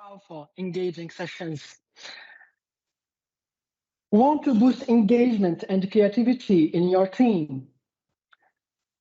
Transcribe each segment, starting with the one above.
powerful, engaging sessions. Want to boost engagement and creativity in your team?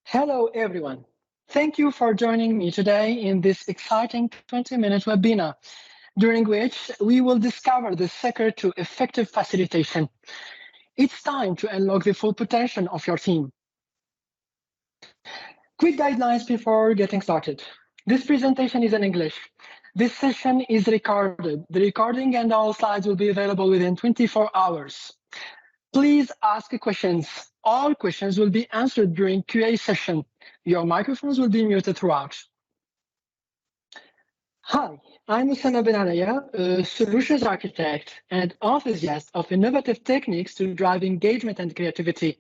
Hello, everyone. Thank you for joining me today in this exciting 20-minute webinar, during which we will discover the secret to effective facilitation. It's time to unlock the full potential of your team. Quick guidelines before getting started. This presentation is in English. This session is recorded. The recording and all slides will be available within 24 hours. Please ask questions. All questions will be answered during QA session. Your microphones will be muted throughout. Hi, I'm BEN-ALEYA, a solutions architect and enthusiast of innovative techniques to drive engagement and creativity.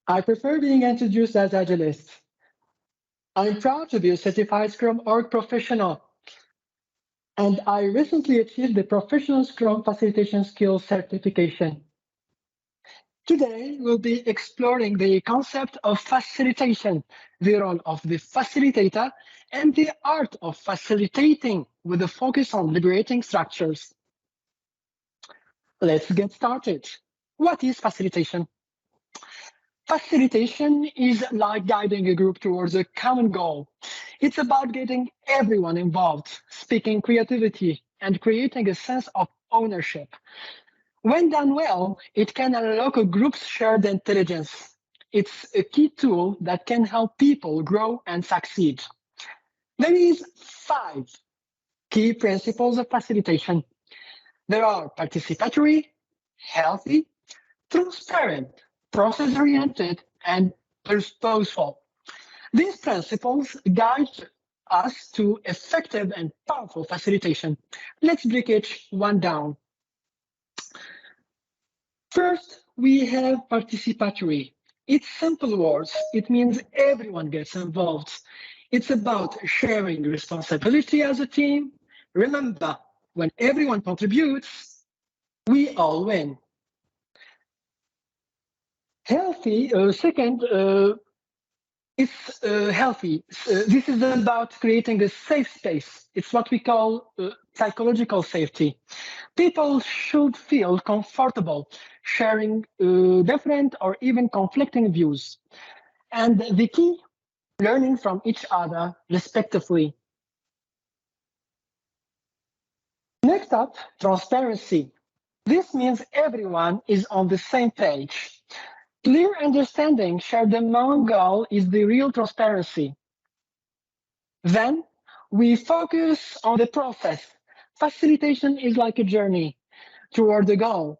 I prefer being introduced as Agilist. I'm proud to be a certified Scrum Org professional, and I recently achieved the Professional Scrum Facilitation Skills certification. Today, we'll be exploring the concept of facilitation, the role of the facilitator, and the art of facilitating with a focus on liberating structures. Let's get started. What is facilitation? Facilitation is like guiding a group towards a common goal. It's about getting everyone involved, speaking creativity, and creating a sense of ownership. When done well, it can unlock a group's shared intelligence. It's a key tool that can help people grow and succeed. There is 5 key principles of facilitation. There are participatory, healthy, transparent, process-oriented, and purposeful. These principles guide us to effective and powerful facilitation. Let's break each one down. First, we have participatory. It's simple words. It means everyone gets involved. It's about sharing responsibility as a team. Remember, when everyone contributes, we all win. Healthy, second, it's healthy. This is about creating a safe space. It's what we call psychological safety. People should feel comfortable sharing different or even conflicting views. And the key, learning from each other respectively. Next up, transparency. This means everyone is on the same page. Clear understanding shared among all is the real transparency. Then we focus on the process. Facilitation is like a journey toward the goal.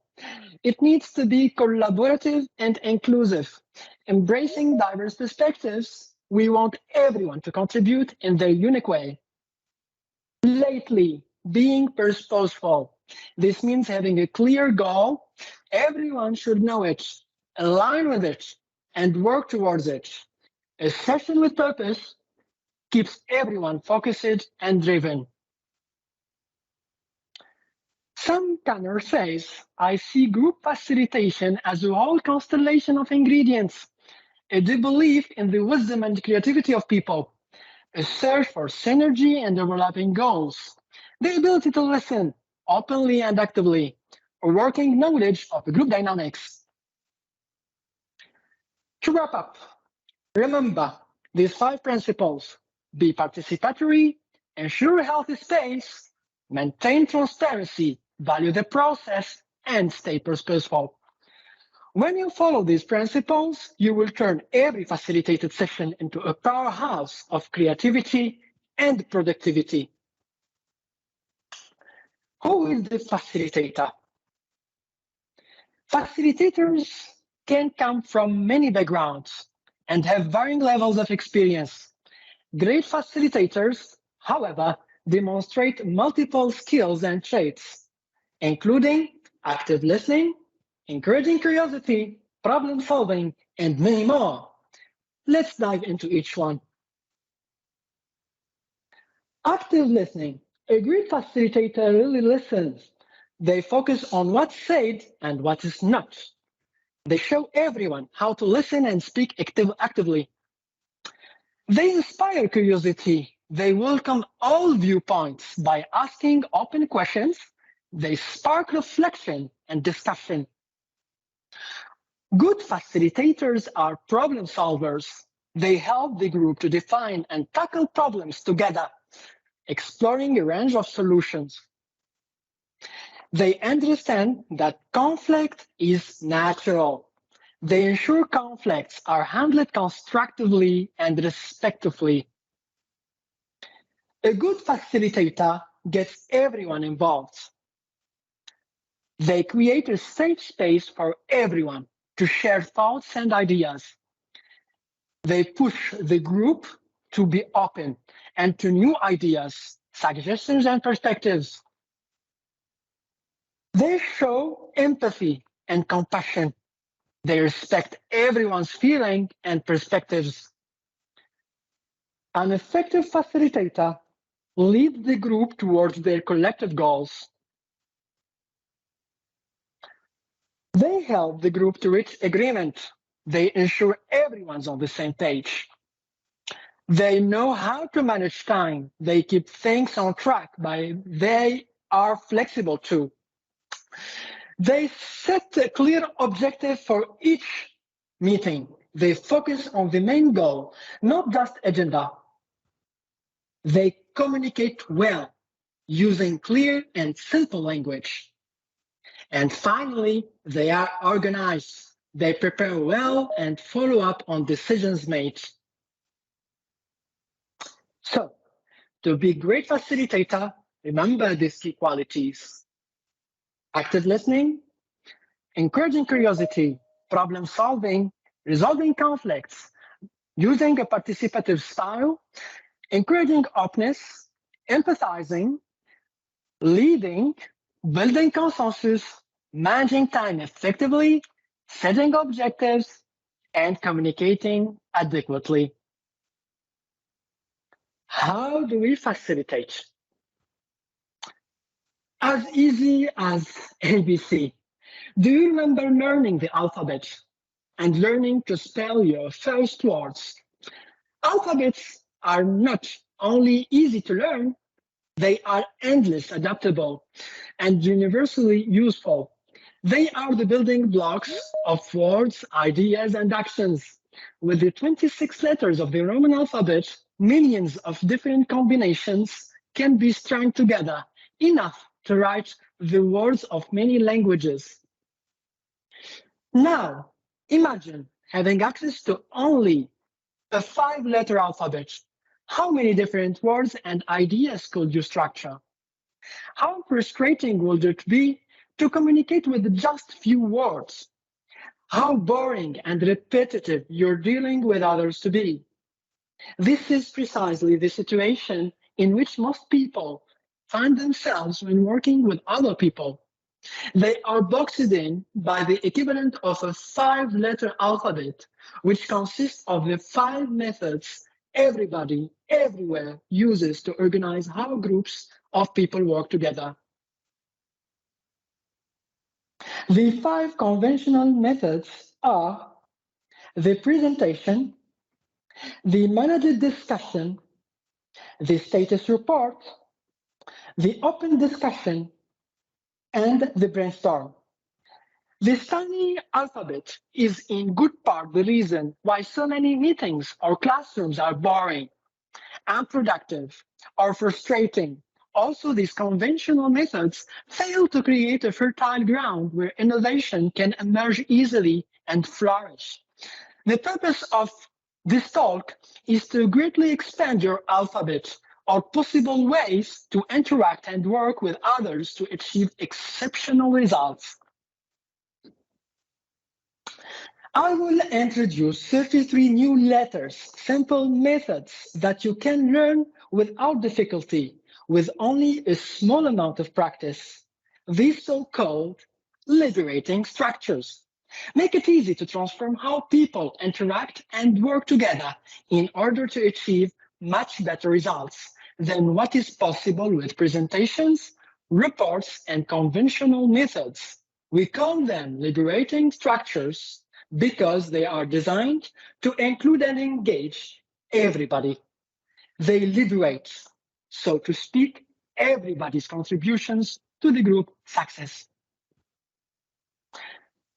It needs to be collaborative and inclusive. Embracing diverse perspectives, we want everyone to contribute in their unique way. Lately, being purposeful. This means having a clear goal. Everyone should know it, align with it, and work towards it. A session with purpose keeps everyone focused and driven. Some Tanner says, I see group facilitation as a whole constellation of ingredients, a deep belief in the wisdom and creativity of people, a search for synergy and overlapping goals, the ability to listen openly and actively, a working knowledge of the group dynamics. To wrap up, remember these 5 principles: be participatory, ensure a healthy space, maintain transparency, value the process, and stay purposeful. When you follow these principles, you will turn every facilitated session into a powerhouse of creativity and productivity. Who is the facilitator? Facilitators can come from many backgrounds and have varying levels of experience. Great facilitators, however, demonstrate multiple skills and traits, including active listening, encouraging curiosity, problem solving, and many more. Let's dive into each one. Active listening. A great facilitator really listens. They focus on what's said and what is not. They show everyone how to listen and speak actively. They inspire curiosity. They welcome all viewpoints by asking open questions. They spark reflection and discussion. Good facilitators are problem solvers. They help the group to define and tackle problems together, exploring a range of solutions. They understand that conflict is natural. They ensure conflicts are handled constructively and respectfully. A good facilitator gets everyone involved. They create a safe space for everyone to share thoughts and ideas. They push the group to be open and to new ideas, suggestions, and perspectives. They show empathy and compassion. They respect everyone's feeling and perspectives. An effective facilitator leads the group towards their collective goals. They help the group to reach agreement. They ensure everyone's on the same page. They know how to manage time. They keep things on track, they are flexible too. They set a clear objective for each meeting. They focus on the main goal, not just agenda. They communicate well, using clear and simple language. And finally, they are organized. They prepare well and follow up on decisions made. So, to be a great facilitator, remember these key qualities: active listening, encouraging curiosity, problem solving, resolving conflicts, using a participative style, encouraging openness, empathizing, leading, building consensus, managing time effectively, setting objectives, and communicating adequately. How do we facilitate? As easy as ABC. Do you remember learning the alphabet and learning to spell your first words? Alphabets are not only easy to learn, they are endlessly adaptable and universally useful. They are the building blocks of words, ideas, and actions. With the 26 letters of the Roman alphabet, millions of different combinations can be strung together, enough to write the words of many languages. Now, imagine having access to only a 5-letter alphabet. How many different words and ideas could you structure? How frustrating would it be to communicate with just few words? How boring and repetitive you're dealing with others to be. This is precisely the situation in which most people find themselves when working with other people. They are boxed in by the equivalent of a 5-letter alphabet, which consists of the 5 methods everybody, everywhere uses to organize how groups of people work together. The 5 conventional methods are the presentation, the managed discussion, the status report, the open discussion, and the brainstorm. This tiny alphabet is in good part the reason why so many meetings or classrooms are boring, unproductive, or frustrating. Also, these conventional methods fail to create a fertile ground where innovation can emerge easily and flourish. The purpose of this talk is to greatly expand your alphabet or possible ways to interact and work with others to achieve exceptional results. I will introduce 33 new letters, simple methods that you can learn without difficulty, with only a small amount of practice. These so-called liberating structures make it easy to transform how people interact and work together in order to achieve much better results than what is possible with presentations, reports, and conventional methods. We call them liberating structures because they are designed to include and engage everybody. They liberate, so to speak, everybody's contributions to the group success.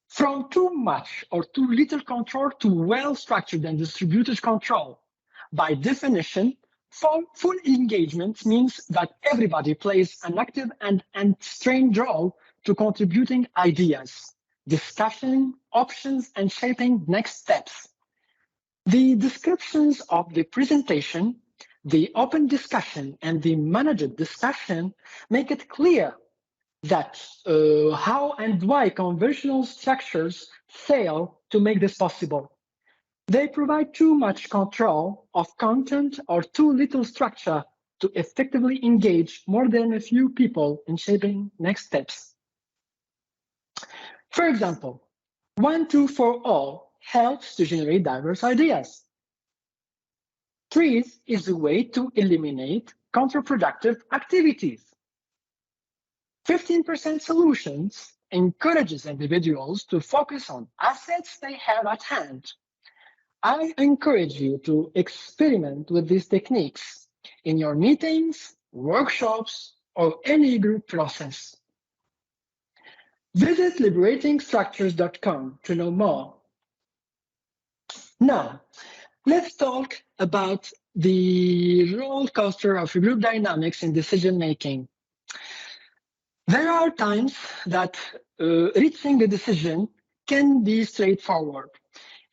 From too much or too little control to well-structured and distributed control. By definition, full engagement means that everybody plays an active and strained role to contributing ideas, discussion, options, and shaping next steps. The descriptions of the presentation, the open discussion, and the managed discussion make it clear that how and why conventional structures fail to make this possible. They provide too much control of content or too little structure to effectively engage more than a few people in shaping next steps. For example, 1, 2, 4 all helps to generate diverse ideas. Trees is a way to eliminate counterproductive activities. 15% solutions encourages individuals to focus on assets they have at hand. I encourage you to experiment with these techniques in your meetings, workshops, or any group process. Visit liberatingstructures.com to know more. Now, let's talk about the rollercoaster of group dynamics in decision-making. There are times that reaching the decision can be straightforward,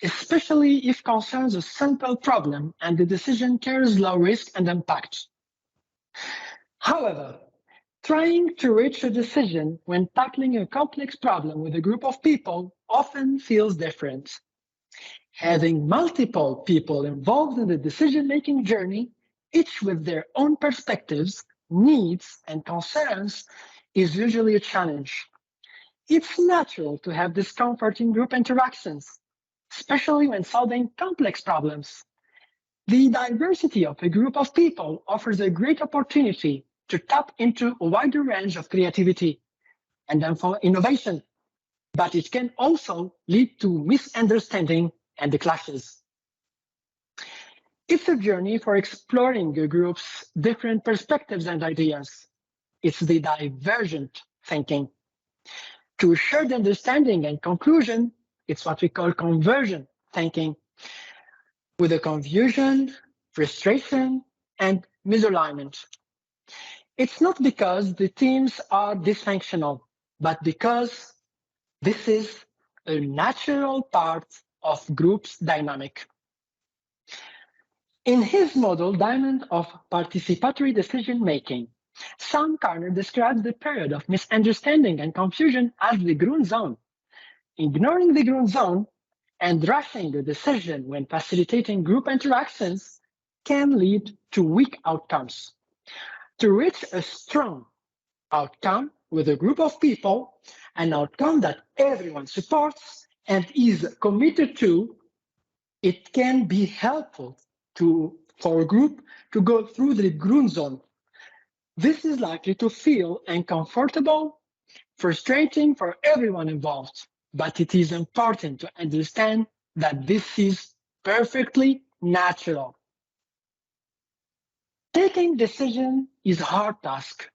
especially if concerns a simple problem and the decision carries low risk and impact. However, trying to reach a decision when tackling a complex problem with a group of people often feels different. Having multiple people involved in the decision-making journey, each with their own perspectives, needs, and concerns, is usually a challenge. It's natural to have discomfort in group interactions, especially when solving complex problems. The diversity of a group of people offers a great opportunity to tap into a wider range of creativity and then for innovation, but it can also lead to misunderstanding and the clashes. It's a journey for exploring a group's different perspectives and ideas. It's the divergent thinking. To shared understanding and conclusion, it's what we call convergent thinking, with a confusion, frustration, and misalignment. It's not because the teams are dysfunctional, but because this is a natural part of group's dynamic. In his model, Diamond of Participatory Decision-Making, Sam Carner describes the period of misunderstanding and confusion as the green zone. Ignoring the green zone and rushing the decision when facilitating group interactions can lead to weak outcomes. To reach a strong outcome with a group of people, an outcome that everyone supports and is committed to, it can be helpful for a group to go through the green zone. This is likely to feel uncomfortable, frustrating for everyone involved, but it is important to understand that this is perfectly natural. Taking decision is a hard task.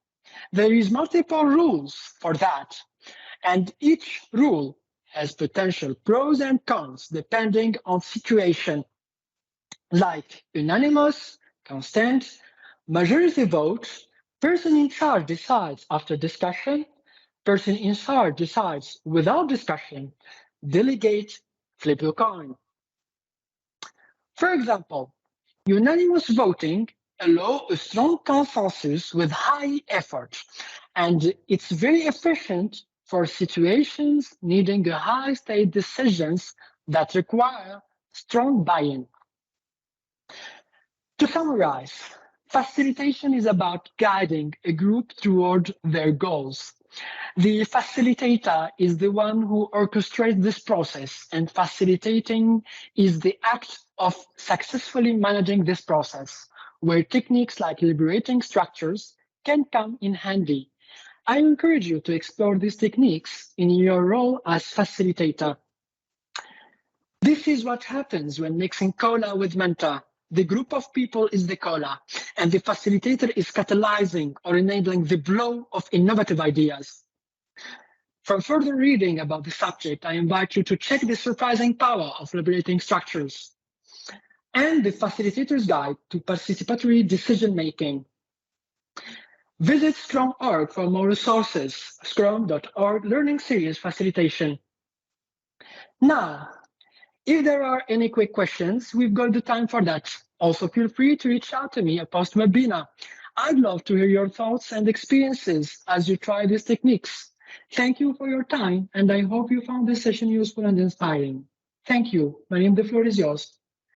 There is multiple rules for that, and each rule has potential pros and cons depending on situation, like unanimous, consent, majority vote, person in charge decides after discussion, person in charge decides without discussion, delegate, flip a coin. For example, unanimous voting allows a strong consensus with high effort, and it's very efficient for situations needing a high-stakes decisions that require strong buy-in. To summarize, facilitation is about guiding a group toward their goals. The facilitator is the one who orchestrates this process, and facilitating is the act of successfully managing this process, where techniques like liberating structures can come in handy. I encourage you to explore these techniques in your role as facilitator. This is what happens when mixing cola with Menta. The group of people is the cola, and the facilitator is catalyzing or enabling the flow of innovative ideas. For further reading about the subject, I invite you to check the surprising power of liberating structures and the Facilitator's Guide to Participatory Decision-Making. Visit Scrum.org for more resources, scrum.org Learning Series Facilitation. Now, if there are any quick questions, we've got the time for that. Also, feel free to reach out to me post-webinar. I'd love to hear your thoughts and experiences as you try these techniques. Thank you for your time, and I hope you found this session useful and inspiring. Thank you. Mariam, the floor is yours.